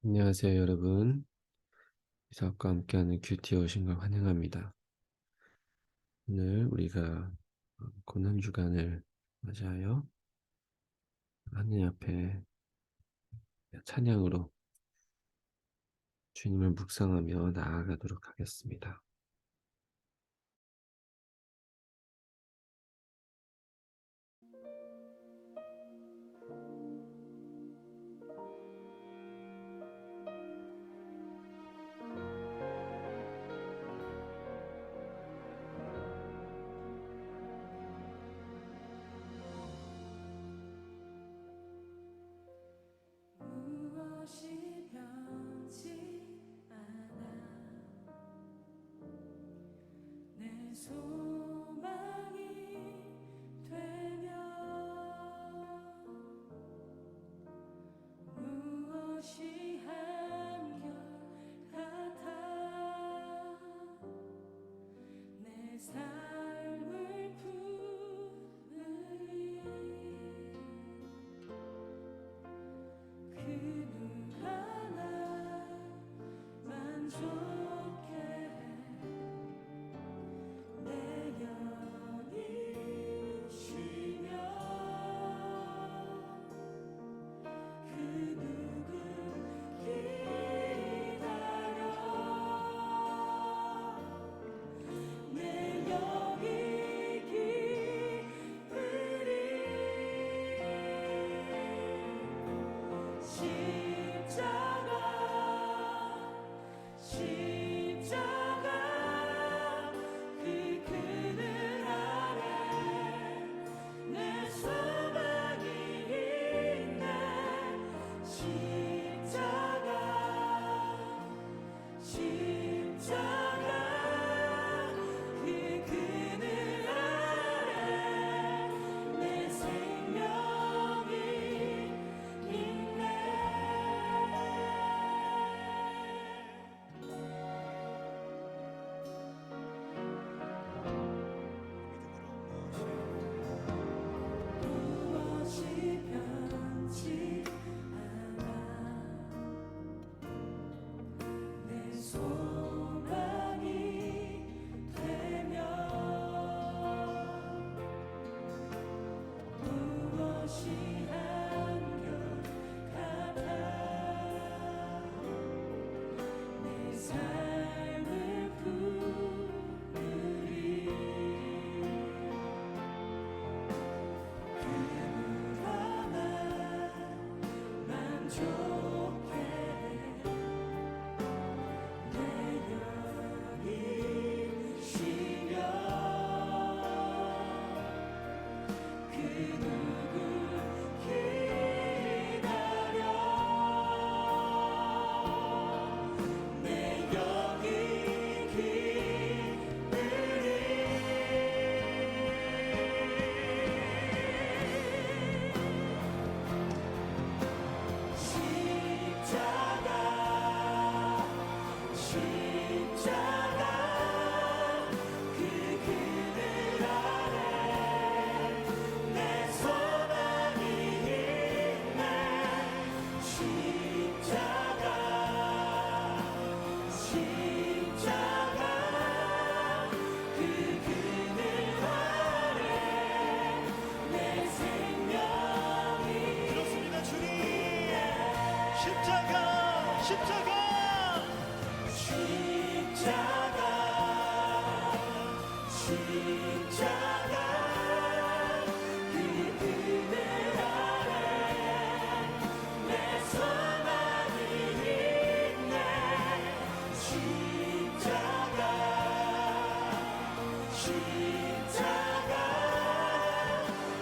안녕하세요, 여러분. 이삭과 함께하는 큐티에 오신 걸 환영합니다. 오늘 우리가 고난주간을 맞이하여 하나님 앞에 찬양으로 주님을 묵상하며 나아가도록 하겠습니다. 무엇이 변치 않아 내 소망이 되며 무엇이 한결같아 내 삶을 품으리 그 누가 날 만족해 내 영이 쉬며 그 누구 기다려 내 영이 기쁘리 십자가 그 그늘 아래 내 소망이 있네 십자가 그 그늘 아래 내 생명이 있네 무엇이 변치 않아 내 소망이 되며 무엇이 한결같아 내 삶을 품으리 그 누가 날 만족해 내 영이 쉬며 그 누구 기다려 내 영이 기쁘리 십자가 그 그늘 아래 내 소망이 있네 십자가 그 그늘 아래 내 생명이 그렇습니다, 주님. 십자가 그 그늘 아래 내 소망이 있네 십자가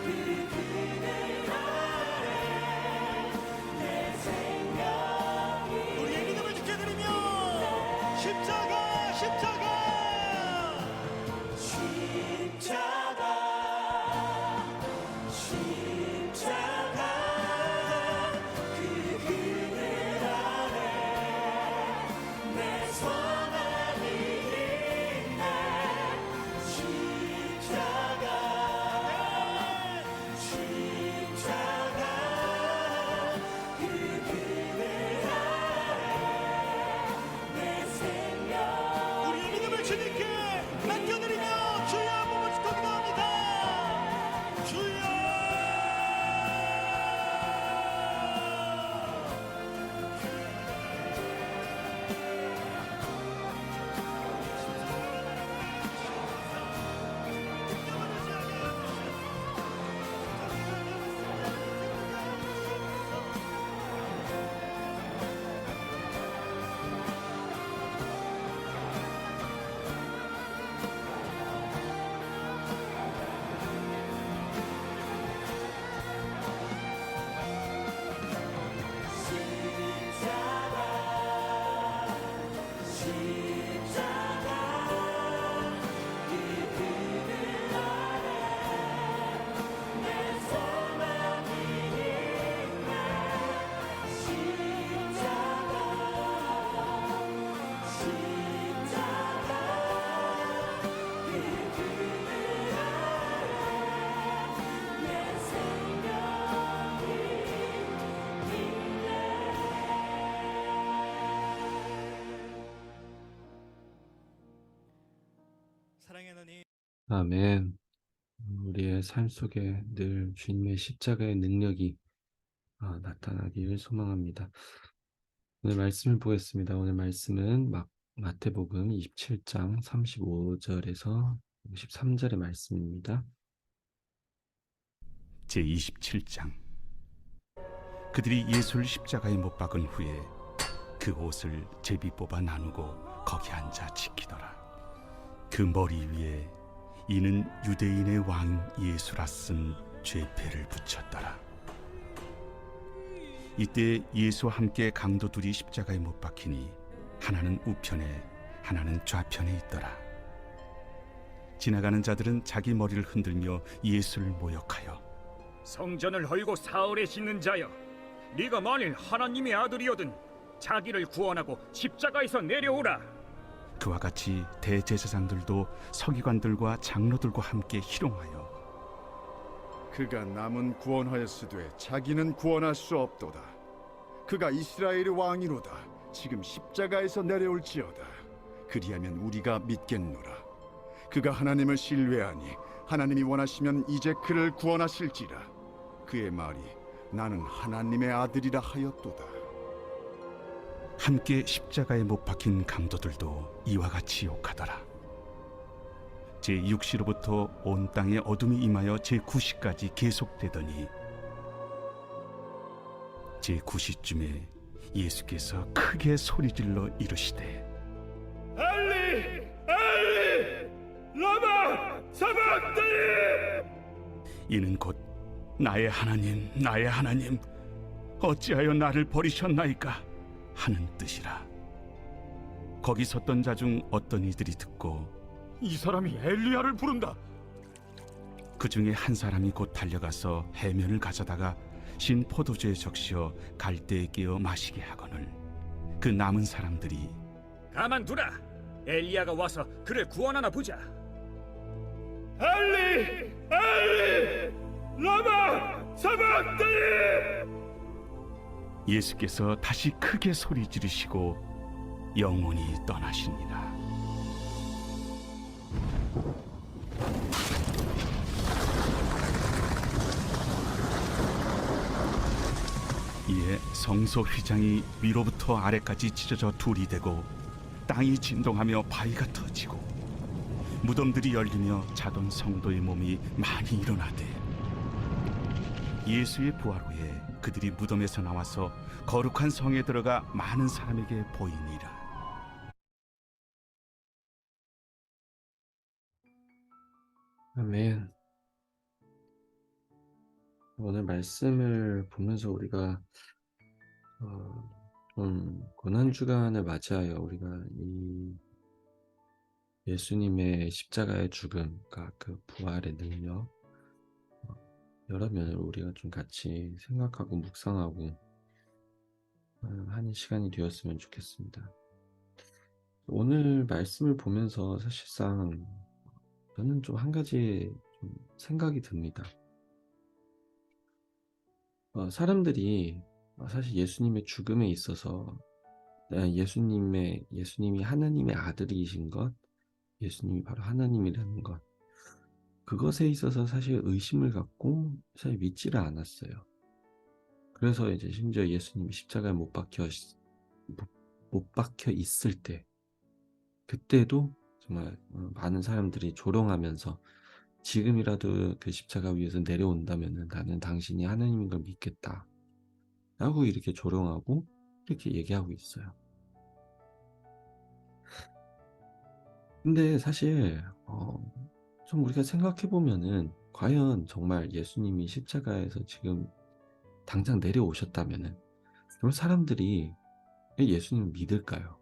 그 그늘 아래 내 생명이 우리에게 아멘. 우리의 삶 속에 늘 주님의 십자가의 능력이 나타나기를 소망합니다. 오늘 말씀을 보겠습니다. 오늘 말씀은 마태복음 27장 35절에서 53절의 말씀입니다. 제27장. 그들이 예수를 십자가에 못 박은 후에 그 옷을 제비 뽑아 나누고 거기 앉아 지키더라. 그 머리 위에 이는 유대인의 왕 예수라 쓴 죄패를 붙였더라. 이때 예수와 함께 강도 둘이 십자가에 못 박히니 하나는 우편에 하나는 좌편에 있더라. 지나가는 자들은 자기 머리를 흔들며 예수를 모욕하여 성전을 헐고 사흘에 짓는 자여, 네가 만일 하나님의 아들이거든 자기를 구원하고 십자가에서 내려오라. 그와 같이 대제사장들도 서기관들과 장로들과 함께 희롱하여 그가 남은 구원하였으되 자기는 구원할 수 없도다. 그가 이스라엘의 왕이로다. 지금 십자가에서 내려올지어다. 그리하면 우리가 믿겠노라. 그가 하나님을 신뢰하니 하나님이 원하시면 이제 그를 구원하실지라. 그의 말이 나는 하나님의 아들이라 하였도다. 함께 십자가에 못 박힌 강도들도 이와 같이 욕하더라. 제6시로부터 온 땅에 어둠이 임하여 제9시까지 계속되더니 제9시쯤에 예수께서 크게 소리질러 이르시되 엘리, 엘리, 라마 사박다니. 이는 곧 나의 하나님, 나의 하나님, 어찌하여 나를 버리셨나이까 하는 뜻이라. 거기 섰던 자 중 어떤 이들이 듣고 이 사람이 엘리야를 부른다. 그 중에 한 사람이 곧 달려가서 해면을 가져다가 신 포도주에 적시어 갈대에 끼어 마시게 하거늘 그 남은 사람들이 가만두라. 엘리야가 와서 그를 구원하나 보자. 엘리, 엘리, 라마 사박다니. 예수께서 다시 크게 소리 지르시고 영원히 떠나시니라. 이에 성소 휘장이 위로부터 아래까지 찢어져 둘이 되고 땅이 진동하며 바위가 터지고 무덤들이 열리며 자던 성도의 몸이 많이 일어나되 예수의 부활 후에 그들이 무덤에서 나와서 거룩한 성에 들어가 많은 사람에게 보이니라. 아멘. 오늘 말씀을 보면서 우리가 좀 고난주간을 맞이하여 우리가 이 예수님의 십자가의 죽음, 그러니까 그 부활의 능력, 여러 면을 우리가 좀 같이 생각하고 묵상하고 하는 시간이 되었으면 좋겠습니다. 오늘 말씀을 보면서 사실상 저는 좀 한 가지 좀 생각이 듭니다. 사람들이 사실 예수님의 죽음에 있어서 예수님이 하나님의 아들이신 것, 예수님이 바로 하나님이라는 것, 그것에 있어서 사실 의심을 갖고 사실 믿지를 않았어요. 그래서 이제 심지어 예수님이 십자가에 못 박혀 있을 때, 그때도 정말 많은 사람들이 조롱하면서 지금이라도 그 십자가 위에서 내려온다면 나는 당신이 하나님인 걸 믿겠다 라고 이렇게 조롱하고 이렇게 얘기하고 있어요. 근데 사실 좀 우리가 생각해 보면은 과연 정말 예수님이 십자가에서 지금 당장 내려오셨다면은 그럼 사람들이 예수님을 믿을까요?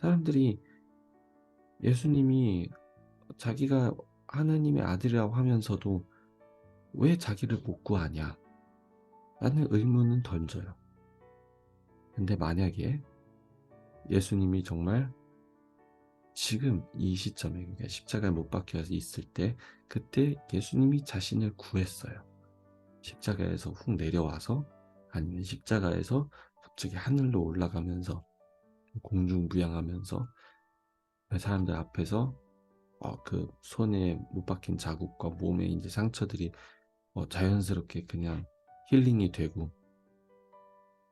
사람들이 예수님이 자기가 하나님의 아들이라고 하면서도 왜 자기를 못 구하냐 라는 의문은 던져요. 근데 만약에 예수님이 정말 지금 이 시점에, 그러니까 십자가에 못 박혀 있을 때, 그때 예수님이 자신을 구했어요. 십자가에서 훅 내려와서, 아니면 십자가에서 갑자기 하늘로 올라가면서 공중부양하면서 그 사람들 앞에서 그 손에 못 박힌 자국과 몸에 이제 상처들이 자연스럽게 그냥 힐링이 되고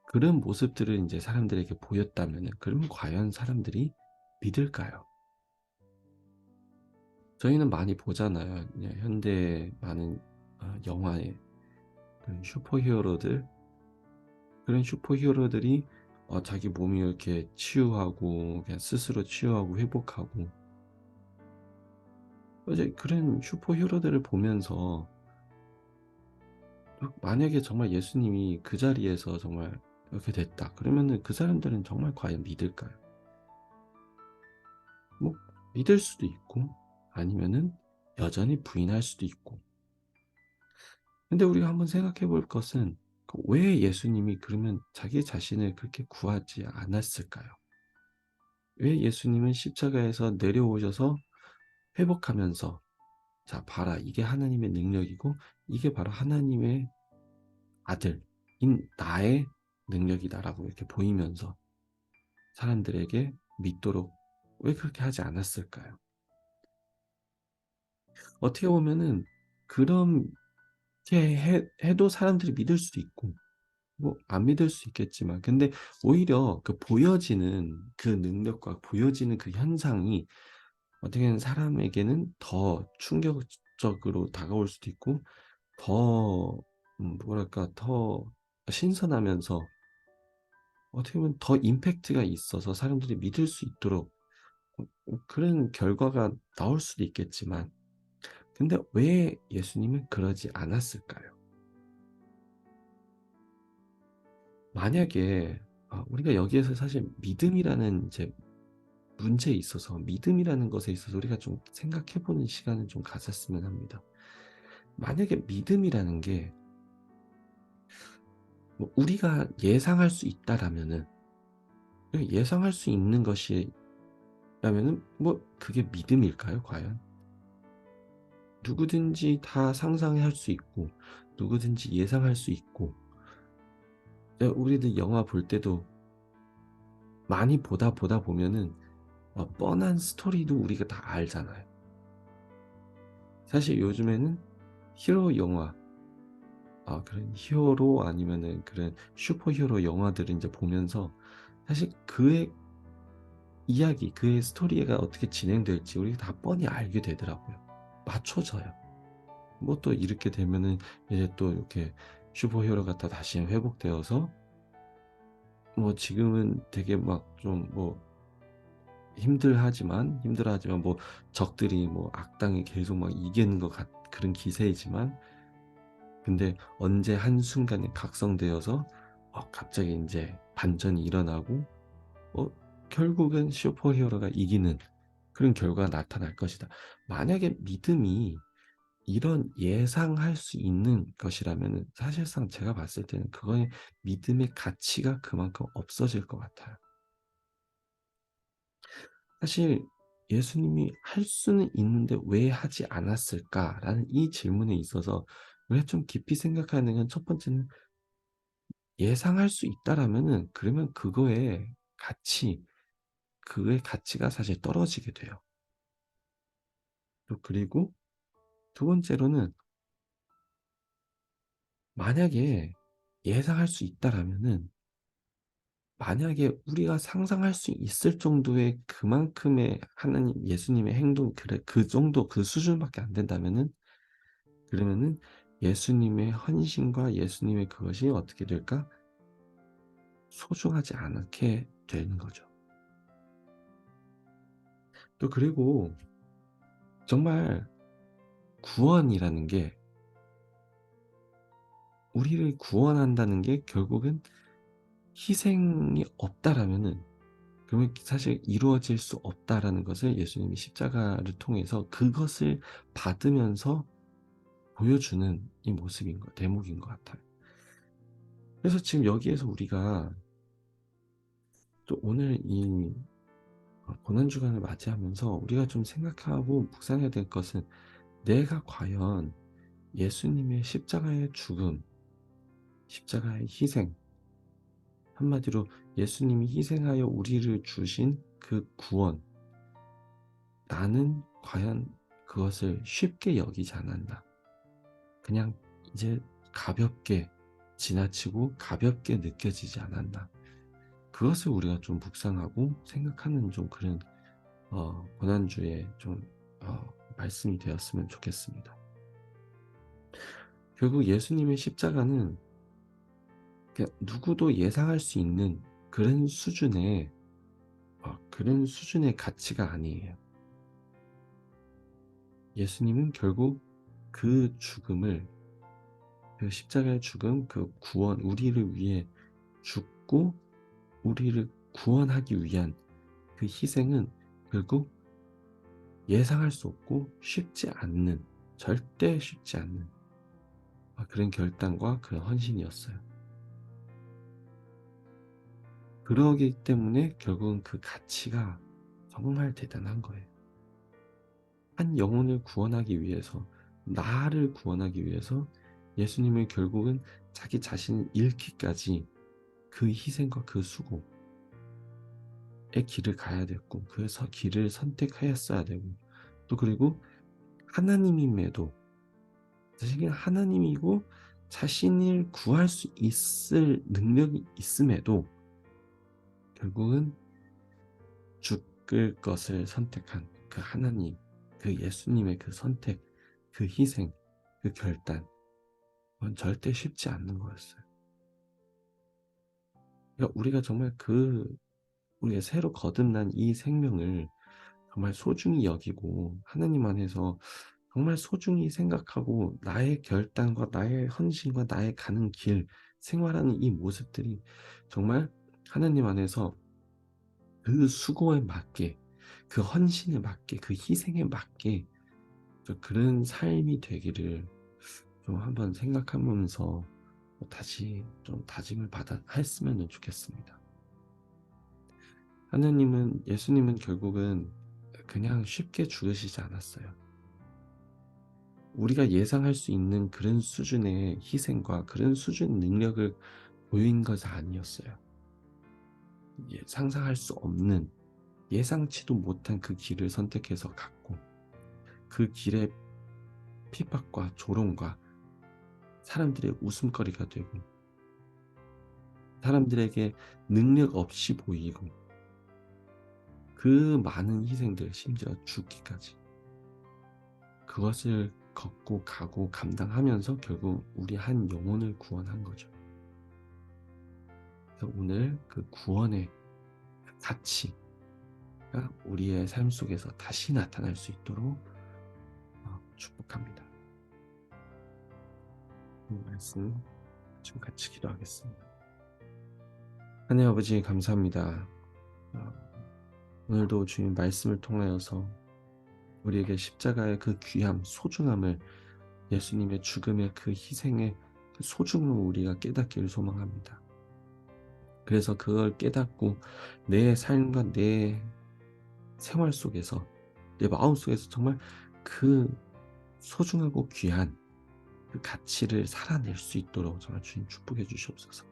그런 모습들을 이제 사람들에게 보였다면은 그러면 과연 사람들이 믿을까요? 저희는 많이 보잖아요. 그냥 현대 많은 영화에 그런 슈퍼히어로들 그런 슈퍼히어로들이 자기 몸이 이렇게 치유하고 그냥 스스로 치유하고 회복하고 이제 그런 슈퍼히어로들을 보면서 만약에 정말 예수님이 그 자리에서 정말 이렇게 됐다. 그러면은 그 사람들은 정말 과연 믿을까요? 뭐 믿을 수도 있고 아니면은 여전히 부인할 수도 있고. 근데 우리가 한번 생각해 볼 것은 왜 예수님이 그러면 자기 자신을 그렇게 구하지 않았을까요? 왜 예수님은 십자가에서 내려오셔서 회복하면서 자 봐라 이게 하나님의 능력이고 이게 바로 하나님의 아들인 나의 능력이다라고 이렇게 보이면서 사람들에게 믿도록 왜 그렇게 하지 않았을까요? 어떻게 보면은 그렇게 해도 사람들이 믿을 수도 있고 뭐 안 믿을 수 있겠지만 근데 오히려 그 보여지는 그 능력과 보여지는 그 현상이 어떻게는 사람에게는 더 충격적으로 다가올 수도 있고 더 뭐랄까 더 신선하면서 어떻게 보면 더 임팩트가 있어서 사람들이 믿을 수 있도록 그런 결과가 나올 수도 있겠지만 근데 왜 예수님은 그러지 않았을까요? 만약에 우리가 여기에서 사실 믿음이라는 이제 문제에 있어서 믿음이라는 것에 있어서 우리가 좀 생각해 보는 시간을 좀 가졌으면 합니다. 만약에 믿음이라는 게 뭐 우리가 예상할 수 있다라면은 예상할 수 있는 것이라면은 뭐 그게 믿음일까요, 과연? 누구든지 다 상상할 수 있고 누구든지 예상할 수 있고 우리들 영화 볼 때도 많이 보다 보면은 뻔한 스토리도 우리가 다 알잖아요. 사실 요즘에는 히어로 영화 그런 히어로 아니면은 그런 슈퍼히어로 영화들을 인제 보면서 사실 그의 이야기, 그의 스토리가 어떻게 진행될지 우리가 다 뻔히 알게 되더라고요. 맞춰져요. 뭐 또 이렇게 되면은 이제 또 이렇게 슈퍼히어로가 또 다시 회복되어서 뭐 지금은 되게 막 좀 뭐 힘들어하지만 뭐 적들이 뭐 악당이 계속 막 이기는 것 그런 기세이지만 근데 언제 한순간에 각성되어서 갑자기 인제 반전이 일어나고 어 결국은 슈퍼히어로가 이기는 그런 결과가 나타날 것이다. 만약에 믿음이 이런 예상할 수 있는 것이라면은 사실상 제가 봤을 때는 그거의 믿음의 가치가 그만큼 없어질 것 같아요. 사실 예수님이 할 수는 있는데 '왜 하지 않았을까?'라는 이 질문에 있어서 우리가 좀 깊이 생각하는 건 첫 번째는 예상할 수 있다라면은 그러면 그의 가치가 사실 떨어지게 돼요. 또 그리고 두 번째로는 만약에 예상할 수 있다라면은 만약에 우리가 상상할 수 있을 정도의 그만큼의 하나님 예수님의 행동 그래 그 정도 그 수준밖에 안 된다면은 그러면은 예수님의 헌신과 예수님의 그것이 어떻게 될까? 소중하지 않게 되는 거죠. 또 그리고 정말 구원이라는 게 우리를 구원한다는 게 결국은 희생이 없다라면은 그러면 사실 이루어질 수 없다라는 것을 예수님이 십자가를 통해서 그것을 받으면서 보여주는 이 모습인 대목인 것 같아요. 그래서 지금 여기에서 우리가 또 오늘 이 고난주간을 맞이하면서 우리가 좀 생각하고 묵상해야 될 것은 내가 과연 예수님의 십자가의 죽음, 십자가의 희생, 한마디로 예수님이 희생하여 우리를 주신 그 구원, 나는 과연 그것을 쉽게 여기지 않았나. 그냥 이제 가볍게 지나치고 가볍게 느껴지지 않았나. 그것을 우리가 좀 묵상하고 생각하는 좀 그런 고난주의 좀 말씀이 되었으면 좋겠습니다. 결국 예수님의 십자가는 누구도 예상할 수 있는 그런 수준의 가치가 아니에요. 예수님은 결국 그 죽음을, 그 십자가의 죽음, 그 구원, 우리를 위해 죽고 우리를 구원하기 위한 그 희생은 결국 예상할 수 없고 쉽지 않는, 절대 쉽지 않는 그런 결단과 그런 헌신이었어요. 그러기 때문에 결국은 그 가치가 정말 대단한 거예요. 한 영혼을 구원하기 위해서, 나를 구원하기 위해서 예수님은 결국은 자기 자신을 잃기까지 그 희생과 그 수고의 길을 가야 됐고, 그래서 길을 선택하였어야 되고, 또 그리고 하나님임에도, 자신이 하나님이고 자신을 구할 수 있을 능력이 있음에도 결국은 죽을 것을 선택한 그 하나님, 그 예수님의 그 선택, 그 희생, 그 결단, 그건 절대 쉽지 않는 거였어요. 그러니까 우리가 정말 우리가 새로 거듭난 이 생명을 정말 소중히 여기고 하나님 안에서 정말 소중히 생각하고 나의 결단과 나의 헌신과 나의 가는 길, 생활하는 이 모습들이 정말 하나님 안에서 그 수고에 맞게, 그 헌신에 맞게, 그 희생에 맞게 그런 삶이 되기를 좀 한번 생각하면서 다시 좀 다짐을 했으면 좋겠습니다. 예수님은 결국은 그냥 쉽게 죽으시지 않았어요. 우리가 예상할 수 있는 그런 수준의 희생과 그런 수준의 능력을 보인 것이 아니었어요. 상상할 수 없는, 예상치도 못한 그 길을 선택해서 갔고, 그 길에 핍박과 조롱과 사람들의 웃음거리가 되고, 사람들에게 능력 없이 보이고, 그 많은 희생들, 심지어 죽기까지, 그것을 걷고 가고 감당하면서 결국 우리 한 영혼을 구원한 거죠. 그래서 오늘 그 구원의 가치가 우리의 삶 속에서 다시 나타날 수 있도록 축복합니다. 이 말씀 좀 같이 기도하겠습니다. 하나님 아버지, 감사합니다. 오늘도 주님 말씀을 통하여서 우리에게 십자가의 그 귀함, 소중함을, 예수님의 죽음의 그 희생의 그 소중함을 우리가 깨닫기를 소망합니다. 그래서 그걸 깨닫고 내 삶과 내 생활 속에서, 내 마음 속에서 정말 그 소중하고 귀한 그 가치를 살아낼 수 있도록 정말 주님 축복해 주시옵소서.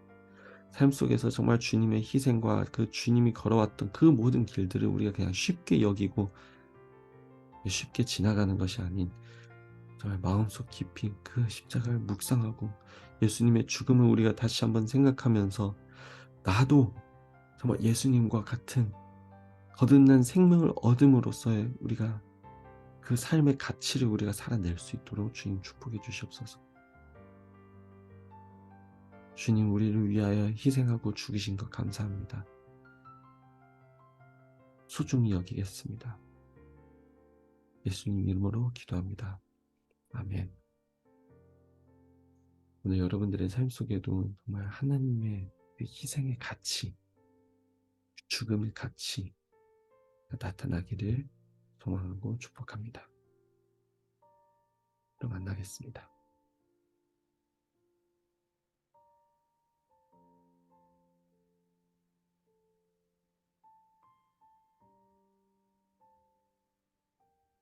삶 속에서 정말 주님의 희생과 그 주님이 걸어왔던 그 모든 길들을 우리가 그냥 쉽게 여기고 쉽게 지나가는 것이 아닌, 정말 마음속 깊이 그 십자가를 묵상하고 예수님의 죽음을 우리가 다시 한번 생각하면서, 나도 정말 예수님과 같은 거듭난 생명을 얻음으로써의 우리가 그 삶의 가치를 우리가 살아낼 수 있도록 주님 축복해 주시옵소서. 주님, 우리를 위하여 희생하고 죽으신 것 감사합니다. 소중히 여기겠습니다. 예수님 이름으로 기도합니다. 아멘. 오늘 여러분들의 삶 속에도 정말 하나님의 그 희생의 가치, 죽음의 가치 나타나기를 소망하고 축복합니다. 또 만나겠습니다.